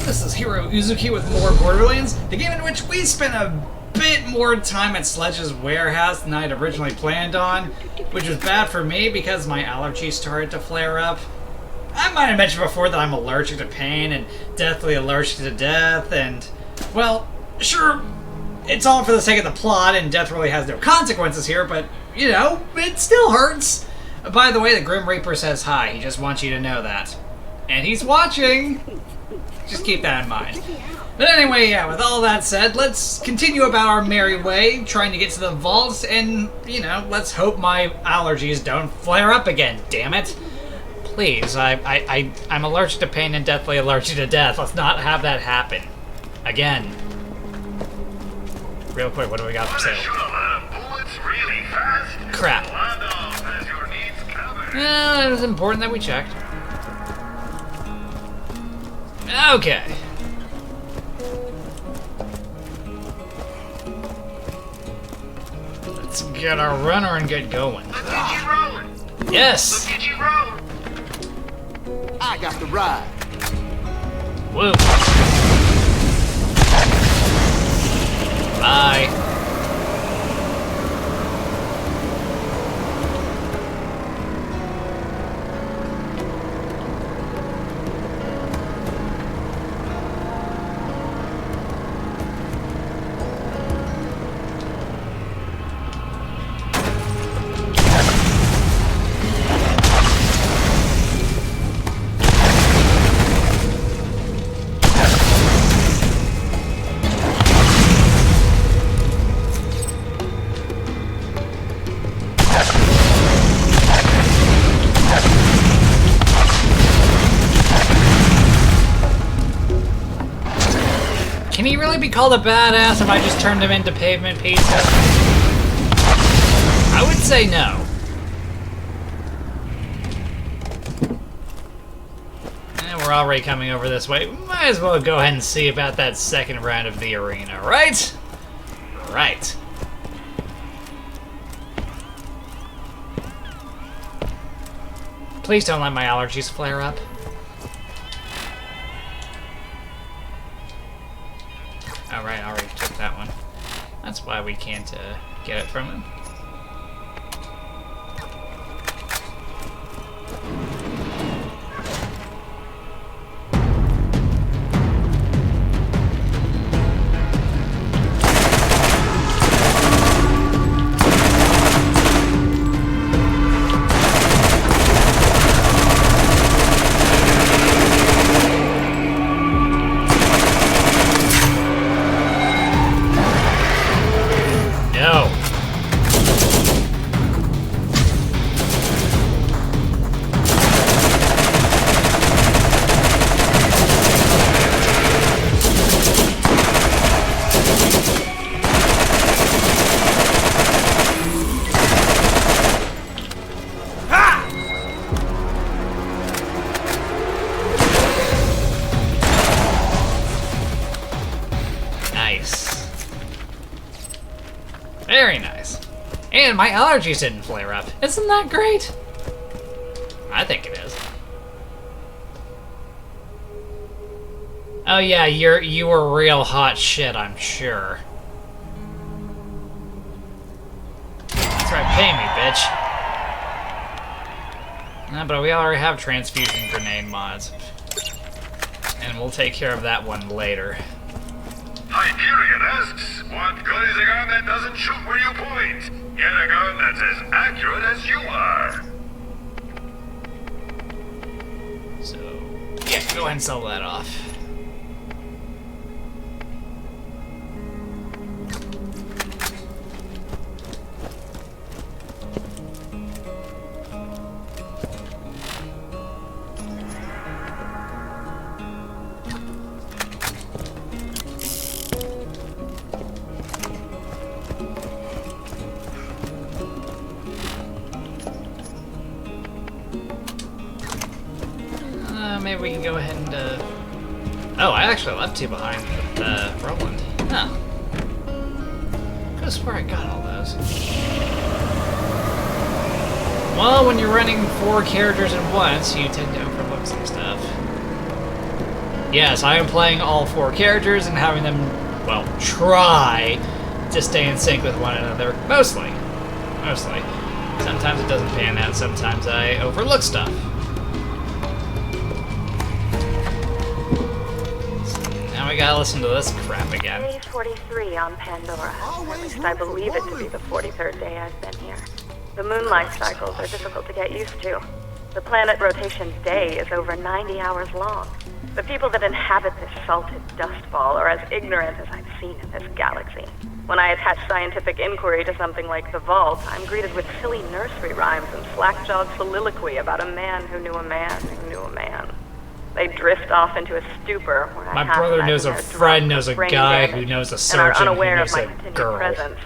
this is Heero Uzuki with more Borderlands, the game in which we spent a bit more time at Sledge's warehouse than I'd originally planned on, which was bad for me because my allergies started to flare up. I might have mentioned before that I'm allergic to pain and deathly allergic to death, and, well, sure, it's all for the sake of the plot and death really has no consequences here, but, you know, it still hurts. By the way, the Grim Reaper says hi, he just wants you to know that. And he's watching! Just keep that in mind. But anyway, yeah, with all that said, let's continue about our merry way, trying to get to the vaults, and, you know, let's hope my allergies don't flare up again, damn it. Please, I'm allergic to pain and deathly allergic to death. Let's not have that happen. Again. Real quick, what do we got for sale? Crap. Well, it was important that we checked. Okay. Let's get our runner and get going. Yes! I got the ride. Whoa. Bye. Can he really be called a badass if I just turned him into pavement pizza? I would say no. And we're already coming over this way. Might as well go ahead and see about that second round of the arena, right? Right. Please don't let my allergies flare up. Alright, I already took that one. That's why we can't get it from him. Very nice. And my allergies didn't flare up. Isn't that great? I think it is. Oh yeah, you were real hot shit, I'm sure. That's right, pay me, bitch. But we already have transfusion grenade mods. And we'll take care of that one later. Hyperion asks, what good is a gun that doesn't shoot where you point? Get a gun that's as accurate as you are. So, yeah, go ahead and sell that off. Maybe we can go ahead and, Oh, I actually left two behind with, Roland. Huh. Could've swore I got all those. Well, when you're running 4 characters at once, you tend to overlook some stuff. Yes, I am playing all 4 characters and having them, well, try to stay in sync with one another. Mostly. Mostly. Sometimes it doesn't pan out, sometimes I overlook stuff. Now we gotta listen to this crap again. Day 43 on Pandora. At least I believe it to be the 43rd day I've been here. The moonlight cycles are difficult to get used to. The planet rotation day is over 90 hours long. The people that inhabit this salted dust ball are as ignorant as I've seen in this galaxy. When I attach scientific inquiry to something like the vault, I'm greeted with silly nursery rhymes and slack-jawed soliloquy about a man who knew a man who knew a man. They drift off into a stupor where My brother knows a friend knows a guy who knows a surgeon who knows a girl. Presence.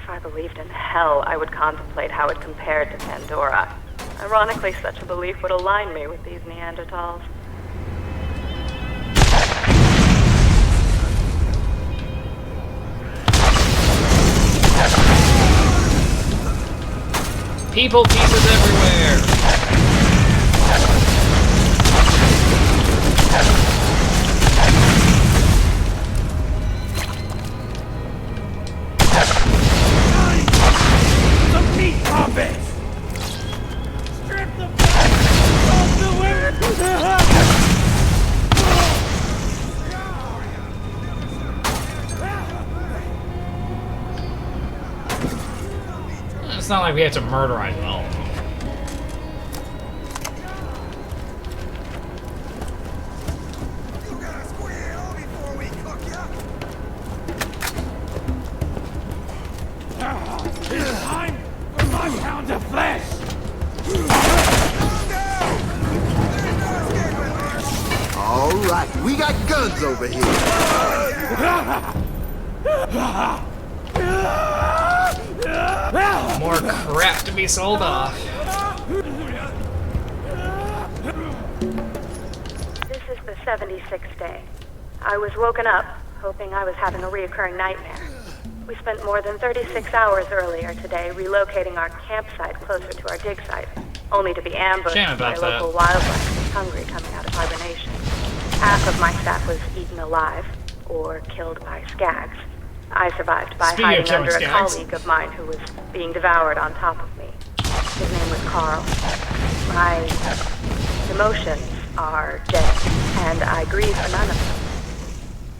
If I believed in hell, I would contemplate how it compared to Pandora. Ironically, such a belief would align me with these Neanderthals. People pieces everywhere! The meat puppets! Strip the flesh off the women! It's not like we have to murderize all of them. It's time for my pound of flesh! All right, we got guns over here. More crap to be sold off. This is the 76th day. I was woken up, hoping I was having a reoccurring nightmare. We spent more than 36 hours earlier today relocating our campsite closer to our dig site, only to be ambushed by local wildlife hungry coming out of hibernation. Half of my staff was eaten alive, or killed by skags. I survived by hiding under a colleague of mine who was being devoured on top of me. His name was Carl. My emotions are dead, and I grieve for none of them.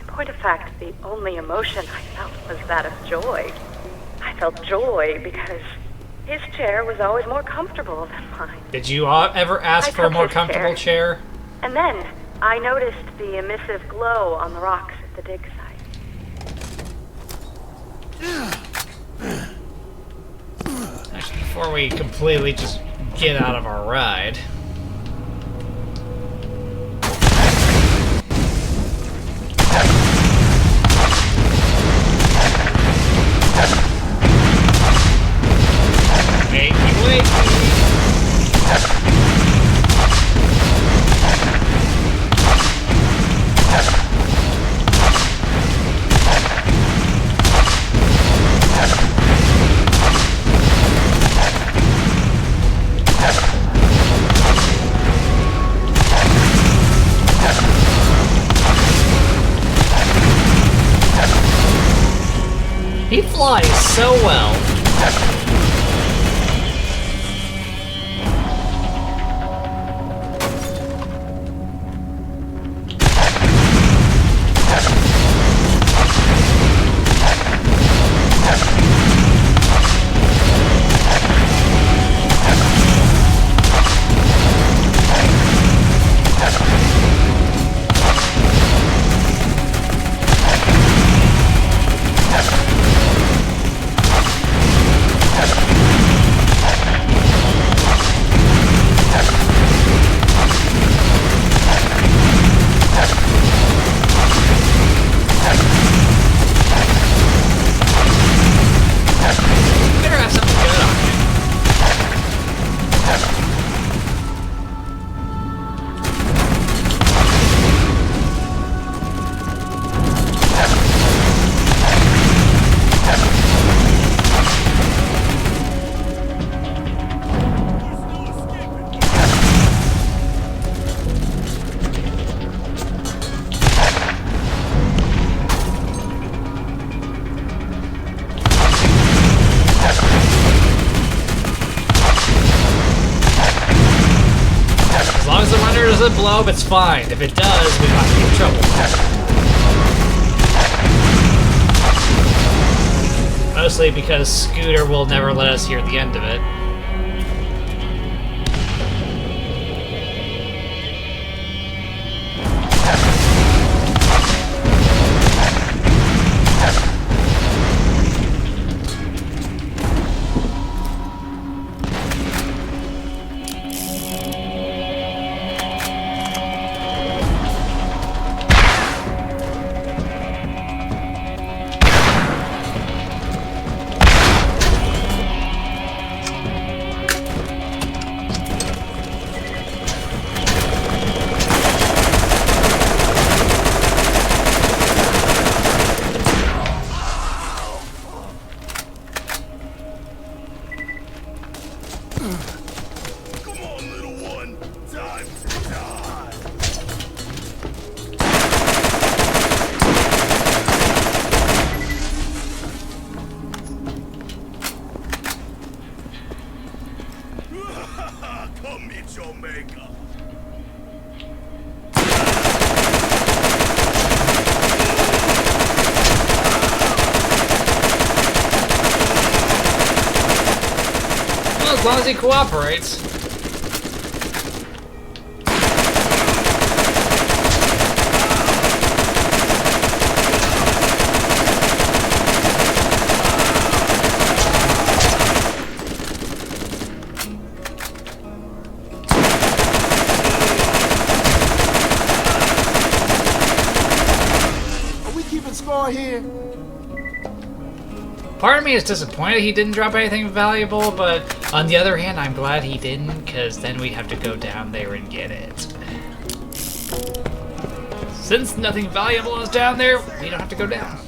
In point of fact, the only emotion I felt was that of joy. I felt joy because his chair was always more comfortable than mine. Did you ever ask for a more comfortable chair? And then I noticed the emissive glow on the rocks at the dig site. Actually, before we completely just get out of our ride. He flies so well. doesn't blow up, it's fine. If it does, we might be in trouble. Mostly because Scooter will never let us hear the end of it. Come meet your maker. Well, as long as he cooperates. Score here. Part of me is disappointed he didn't drop anything valuable, but on the other hand, I'm glad he didn't, because then we'd have to go down there and get it. Since nothing valuable is down there, we don't have to go down.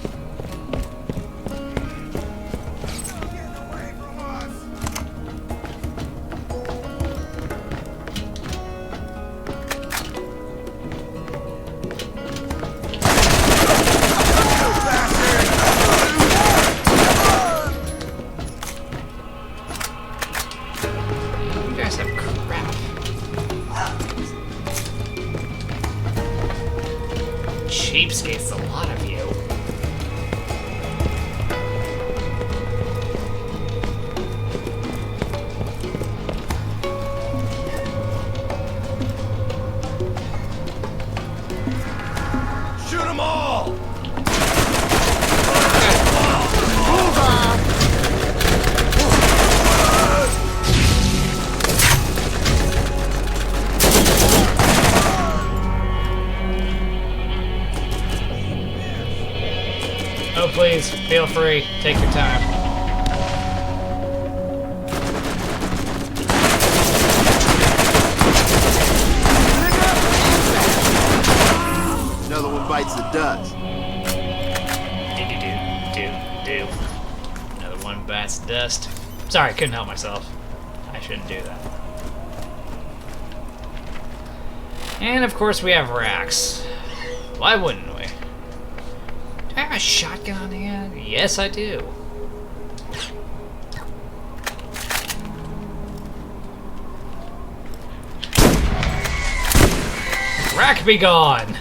Cheapskates, a lot of you. Shoot them all! Oh, please, feel free. Take your time. Another one bites the dust. Do. Another one bites the dust. Sorry, couldn't help myself. I shouldn't do that. And of course we have racks. Why wouldn't we? Do I have a shotgun on hand? Yes, I do. Rack be gone!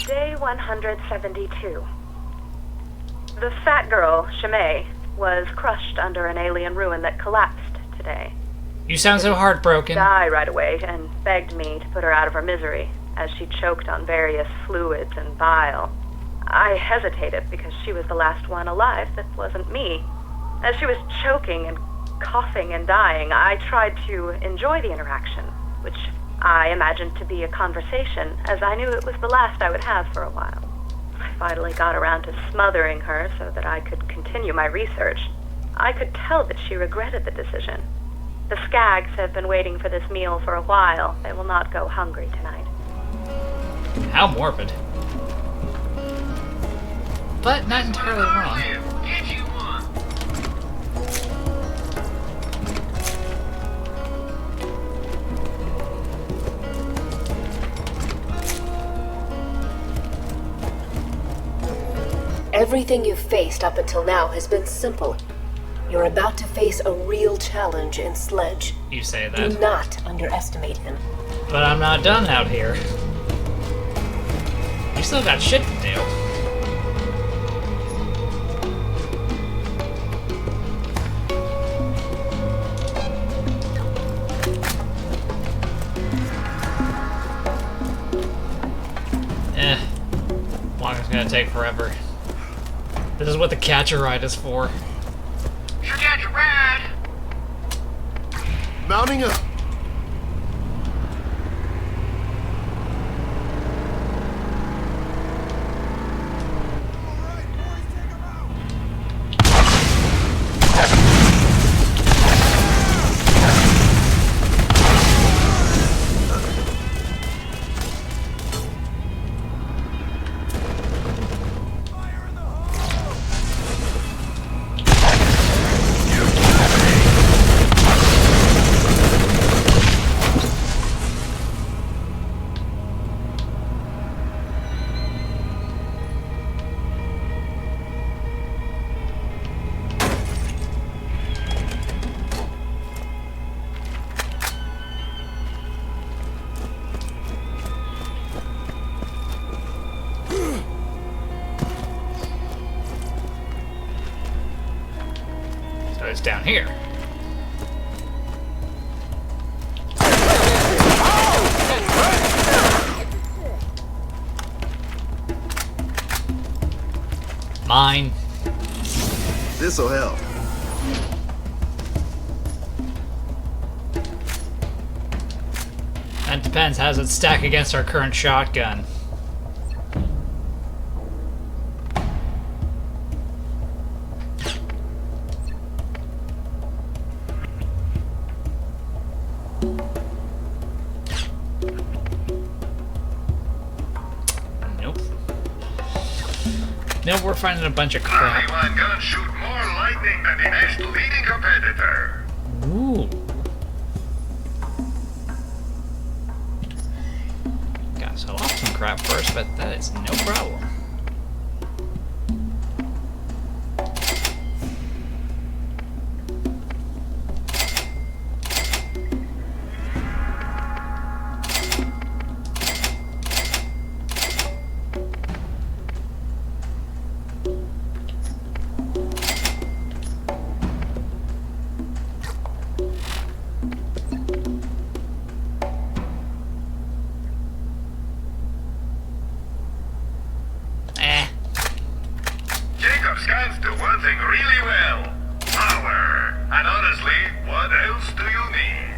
Day 172. The fat girl, Shimei, was crushed under an alien ruin that collapsed today. You sound so heartbroken. Die right away and begged me to put her out of her misery as she choked on various fluids and bile. I hesitated because she was the last one alive that wasn't me. As she was choking and coughing and dying, I tried to enjoy the interaction, which I imagined to be a conversation, as I knew it was the last I would have for a while. I finally got around to smothering her so that I could continue my research. I could tell that she regretted the decision. The Skags have been waiting for this meal for a while. They will not go hungry tonight. How morbid. But not entirely wrong. Everything you've faced up until now has been simple. Your You're about to face a real challenge in Sledge. You say Do that. not underestimate him. But I'm not done out here. You still got shit to do. Long as it's gonna take forever. This is what the catcher ride is for. Should catch a ride. Mounting up. So it's down here. Mine. This'll help. That depends. How does it stack against our current shotgun? Nope. Nope, we're finding a bunch of crap. Only one gun shoot more lightning than the next leading competitor. Ooh. Gotta sell off some crap first, but that is no problem. Jacob's guns do one thing really well. Power. And honestly, what else do you need?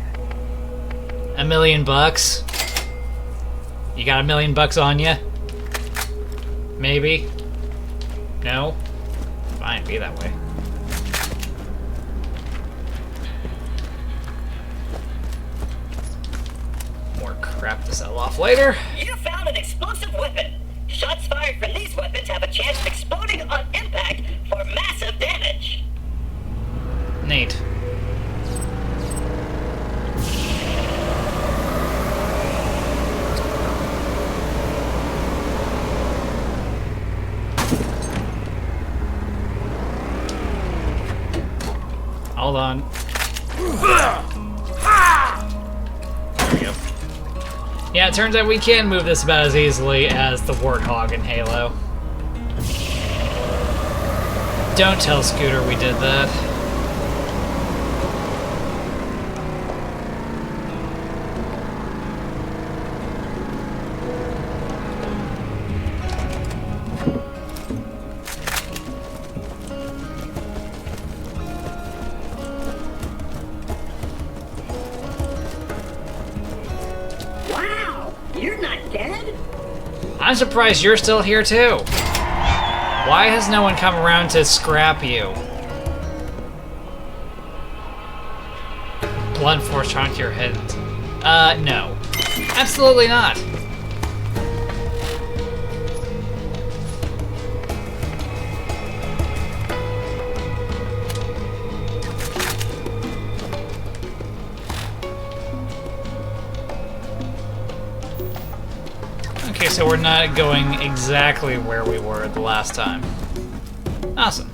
$1 million bucks. You got $1 million bucks on you? Maybe? No? Fine, be that way. More crap to sell off later. You found an explosive weapon. Shots fired from these weapons have a chance of exploding on impact for massive damage. Neat. Hold on. There we go. Yeah, it turns out we can move this about as easily as the Warthog in Halo. Don't tell Scooter we did that. Wow, you're not dead? I'm surprised you're still here too. Why has no one come around to scrap you? Blunt force shot to your head. No. Absolutely not. Okay, so we're not going exactly where we were the last time. Awesome.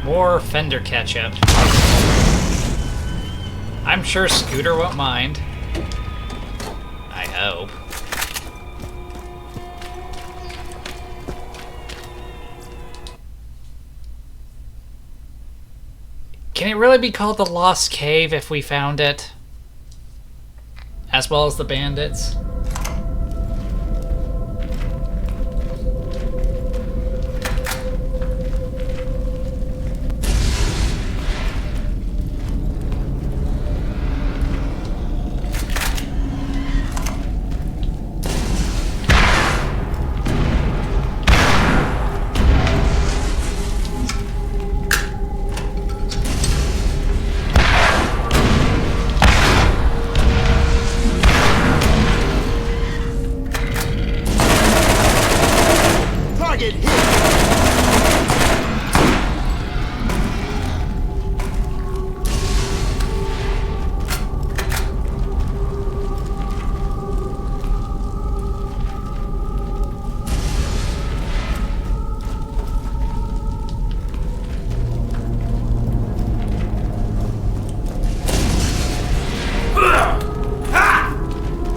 More fender ketchup. I'm sure Scooter won't mind. I hope. Can it really be called the Lost Cave if we found it? As well as the bandits? Target hit.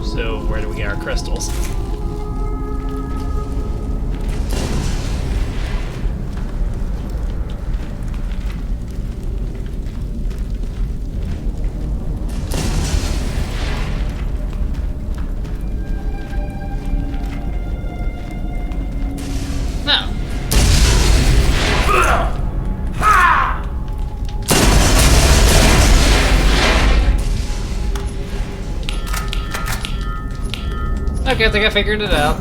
So, where do we get our crystals? No. Okay, I think I figured it out.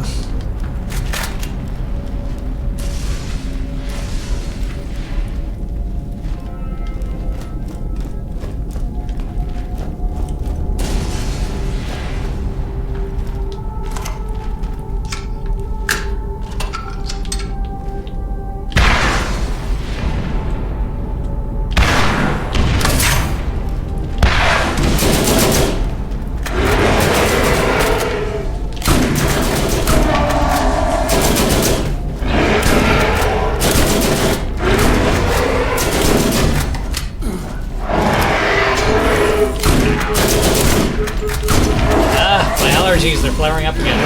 My allergies, they're flaring up again.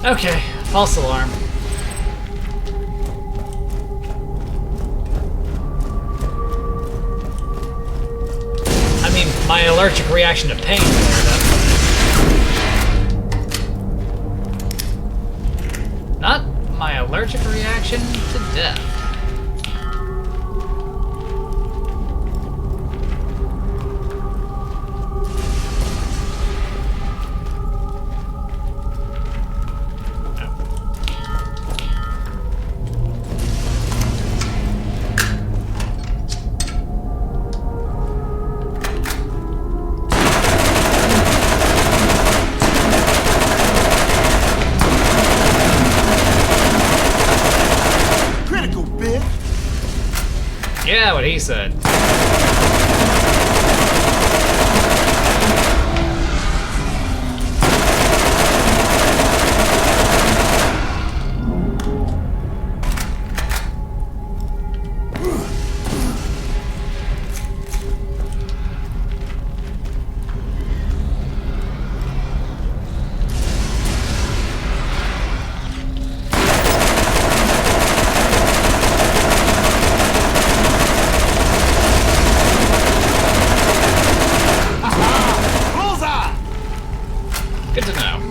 Okay, false alarm. I mean, my allergic reaction to pain flared up. Not my allergic reaction to death. Critical bit. Yeah, what he said. Bullseye. Good to know.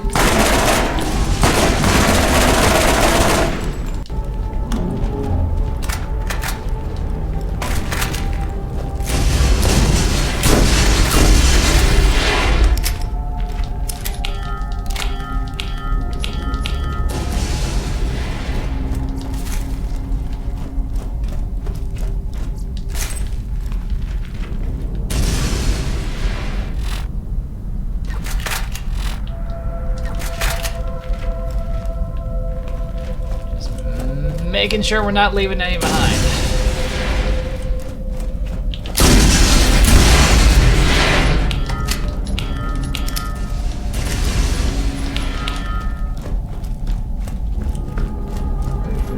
Making sure we're not leaving any behind.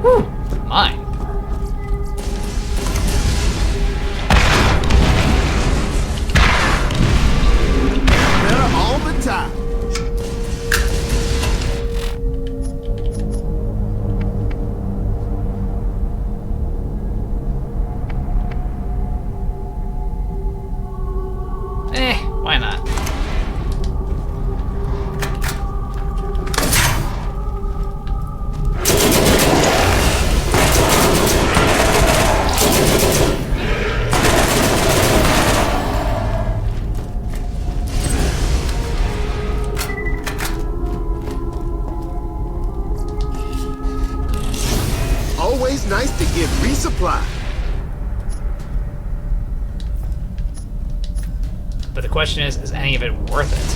Whew, mine. Better all the time. Why not? Always nice to get resupply. But the question is any of it worth it?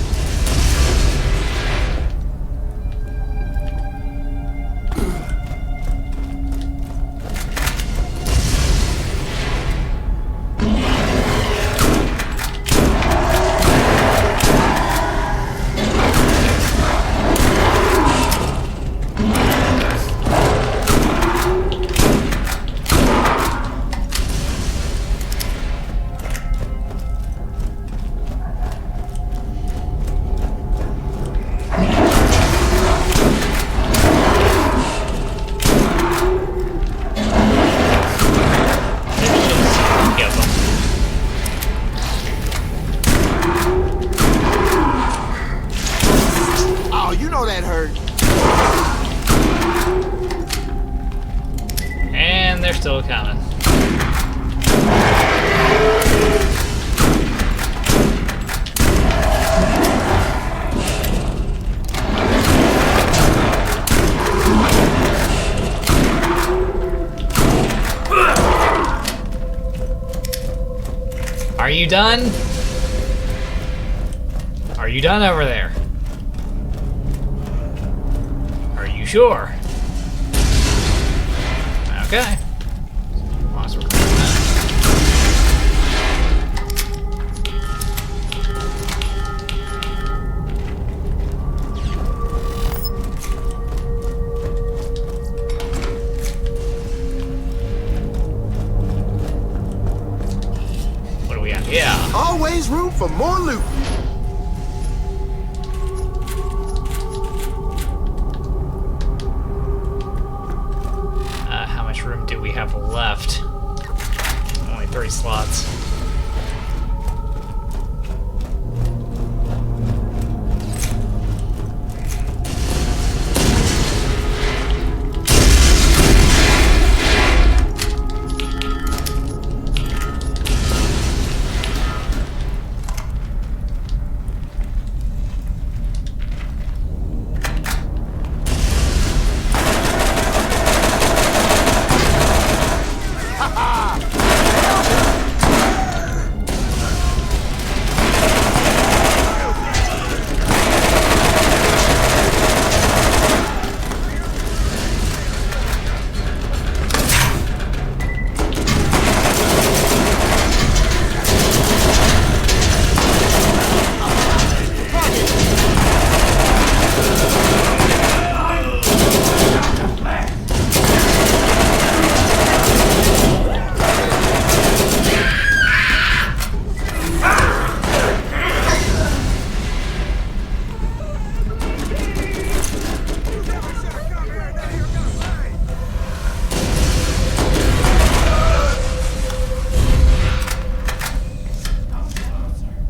Oh, you know that hurt. And they're still coming. Are you done? Are you done over there? Are you sure? Okay. Lost recruitment. What do we have? Yeah. Always room for more loot. How much room do we have left? Only 3 slots.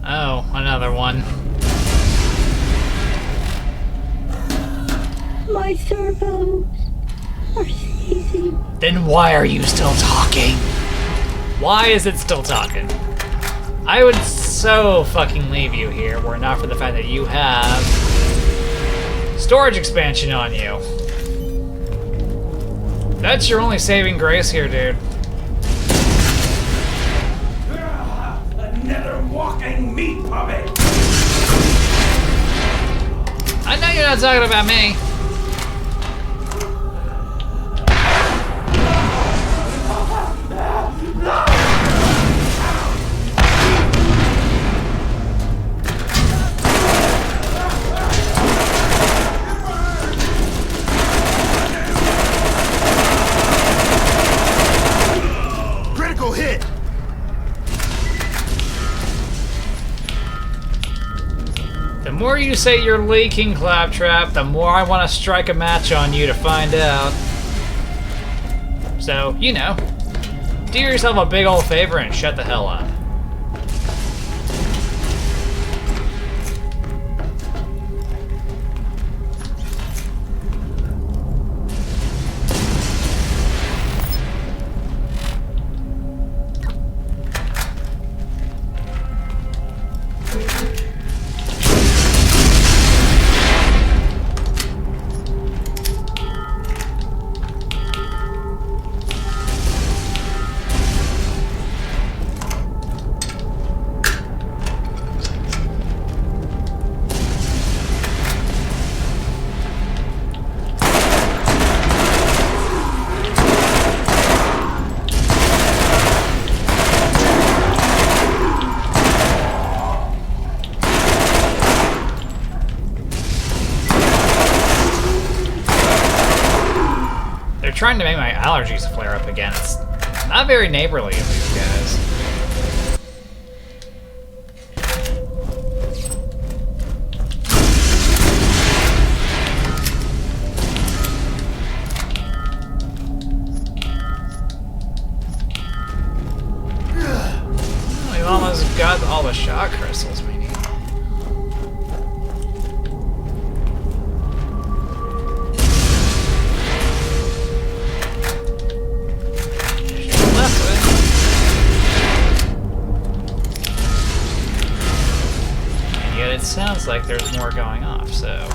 Oh, another one. My servos are seizing. Then why are you still talking? Why is it still talking? I would so fucking leave you here were it not for the fact that you have storage expansion on you. That's your only saving grace here, dude. Another walking meat puppet! I know you're not talking about me. you say you're leaking, Claptrap, the more I want to strike a match on you to find out. So, you know, do yourself a big old favor and shut the hell up. Trying to make my allergies flare up again. It's not very neighborly of these guys. We've almost got all the shock crystals we need. It sounds like there's more going off, so...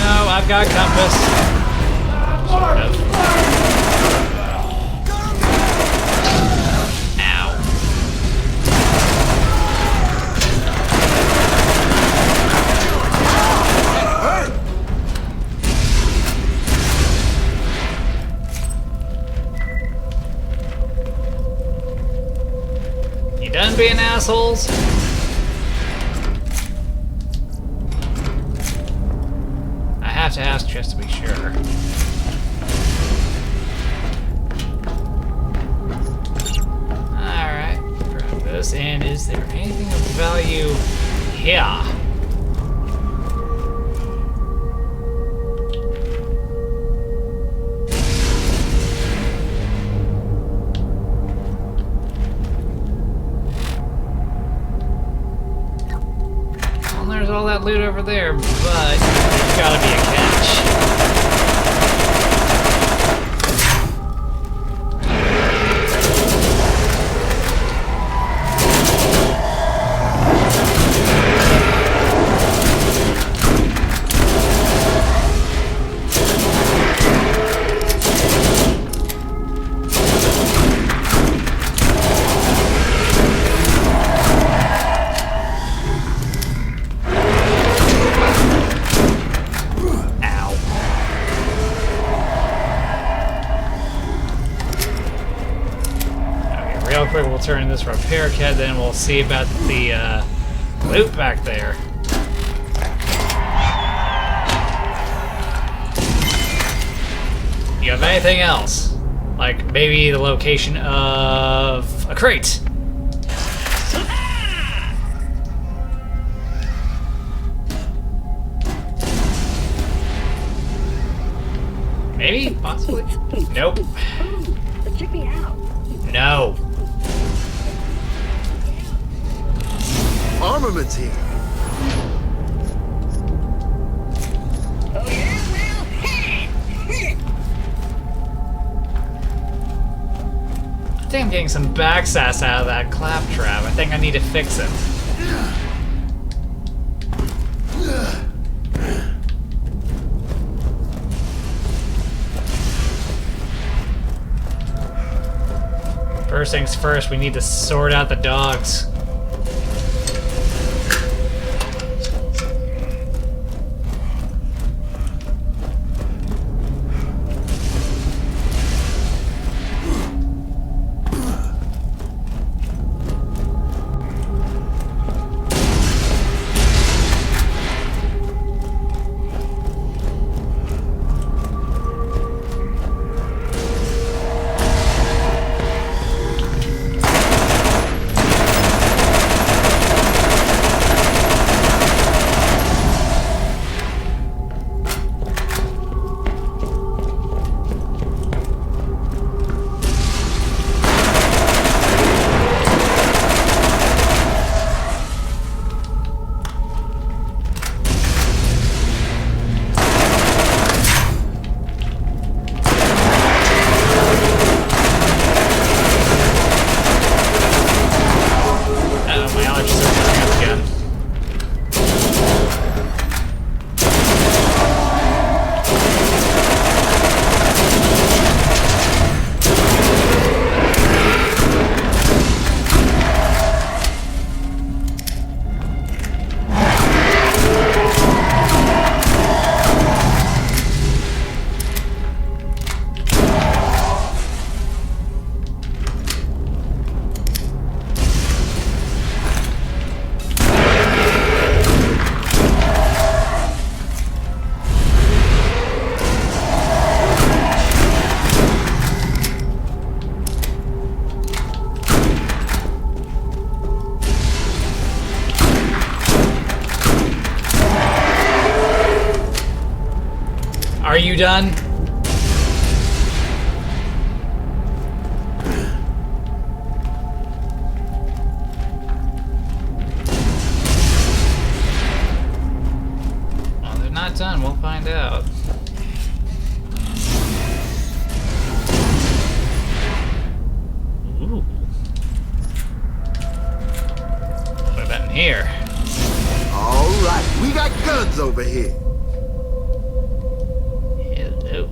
No, I've got compass. Sort of. Ow. You done being assholes? To ask just to be sure. Alright, grab this. And is there anything of value here? Well, there's all that loot over there, but there's gotta be a catch. Real quick, we'll turn this repair kit, then we'll see about the loot back there. You have anything else? Like maybe the location of a crate? Maybe? Possibly? Nope. Check me out. No. Armaments here. Oh yeah, well, hey! think I'm getting some backsass out of that claptrap. I think I need to fix it. First things first, we need to sort out the dogs. Are you done? Well, they're not done. We'll find out. Ooh. What about in here? All right, we got guns over here. Hello.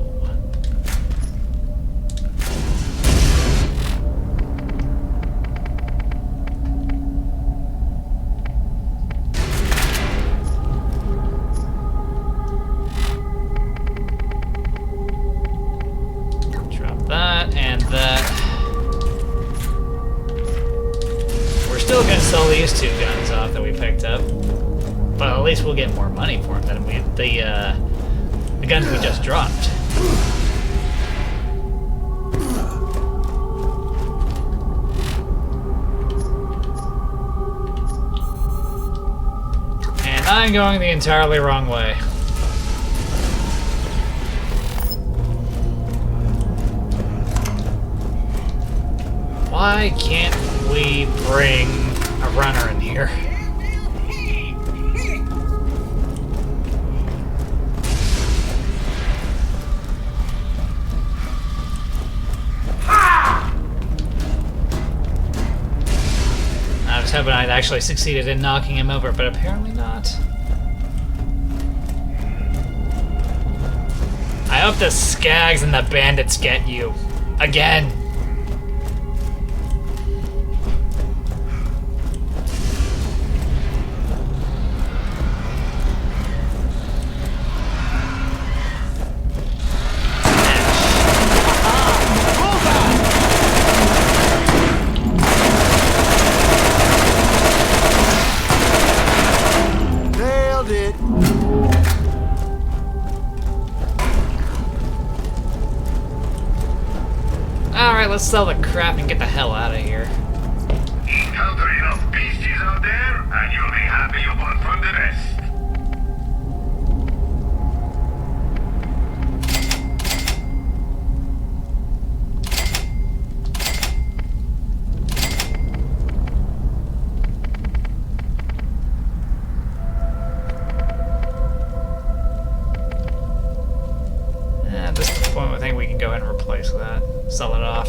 Drop that and that. We're still gonna sell these two guns off that we picked up. But at least we'll get more money for them than the guns we just dropped. And I'm going the entirely wrong way. Why can't we bring a runner in here? I was hoping I'd actually succeeded in knocking him over, but apparently not. I hope the skags and the bandits get you. Again. Alright, let's sell the crap and get the hell out of here. Encounter enough beasties out there, and you'll be happy you bought from the rest. At this point, I think we can go ahead and replace that. Sell it off.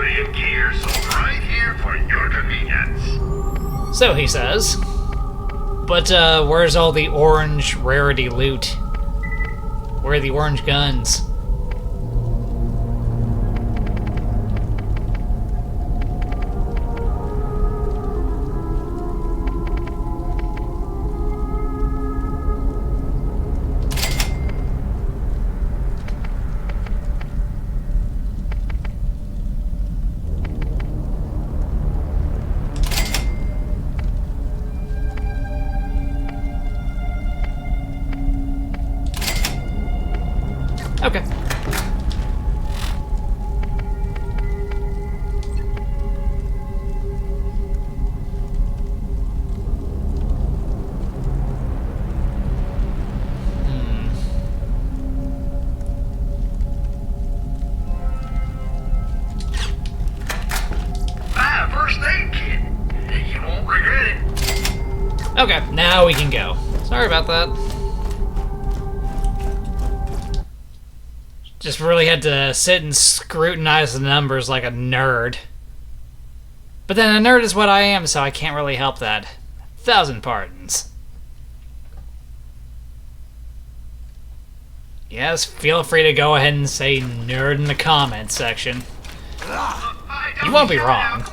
weaponry and gear, so right here for your convenience. So he says. But, where's all the orange rarity loot? Where are the orange guns? Okay. First aid kit. You won't regret it. Okay, now we can go. Sorry about that. Just really had to sit and scrutinize the numbers like a nerd. But then a nerd is what I am, so I can't really help that. 1,000 pardons. Yes, feel free to go ahead and say nerd in the comments section. You won't be wrong.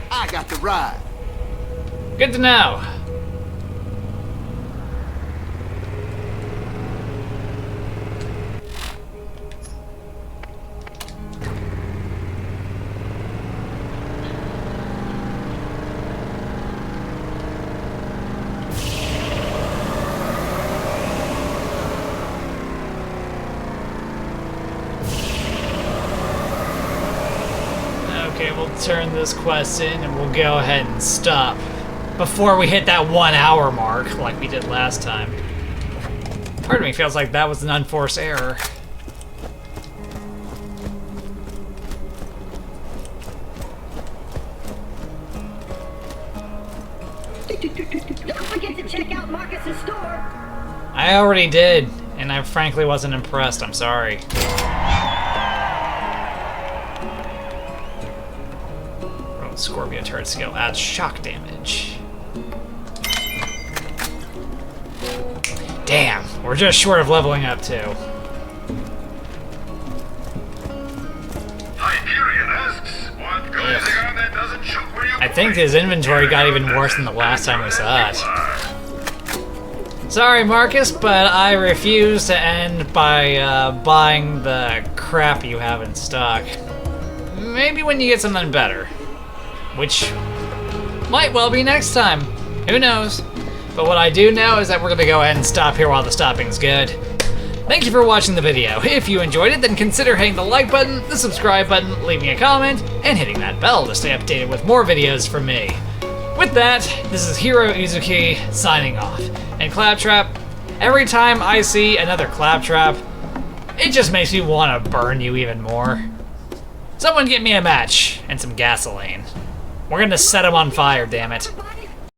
I got the ride. Good to know. Okay, we'll turn this quest in and we'll go ahead and stop before we hit that 1 hour mark like we did last time. Part of me feels like that was an unforced error. Don't forget to check out Marcus's store. I already did, and I frankly wasn't impressed. I'm sorry. Scorpio turret skill adds shock damage. Damn, we're just short of leveling up too. Hyperion asks, what good is a gun that doesn't shoot where you I think his inventory got even worse than the last time we saw it. Sorry, Marcus, but I refuse to end by buying the crap you have in stock. Maybe when you get something better. Which might well be next time. Who knows? But what I do know is that we're going to go ahead and stop here while the stopping's good. Thank you for watching the video. If you enjoyed it, then consider hitting the like button, the subscribe button, leaving a comment, and hitting that bell to stay updated with more videos from me. With that, this is Heero Uzuki signing off. And Claptrap, every time I see another Claptrap, it just makes me want to burn you even more. Someone get me a match and some gasoline. We're gonna set him on fire, damn it.